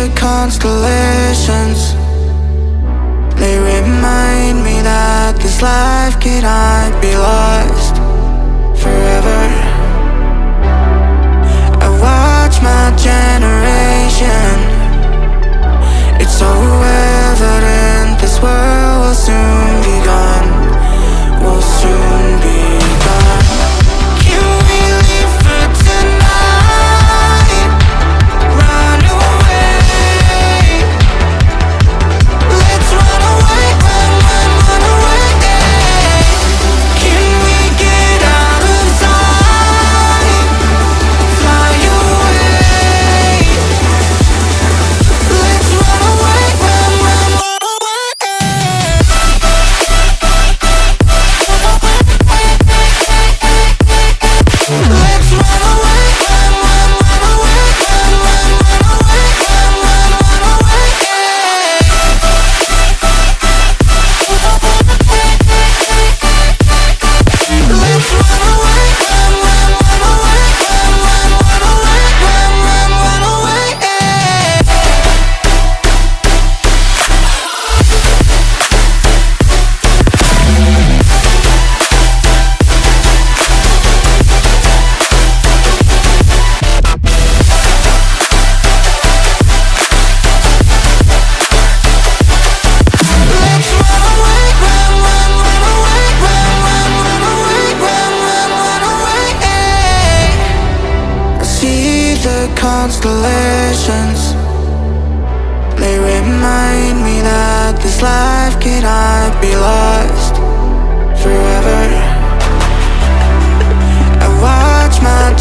the constellations. They remind me that this life cannot be lost forever. I watch my generation. It's so evident this world will soon be gone. Will soon be gone. Can we leave for tonight? Run away. Let's run away, run away. Can we get out of sight? Fly away. Let's run away, run away. Let's run away, run away, run away, run away. Let's run away, run away, run away. Constellations, they remind me that this life cannot be lost forever. I watch my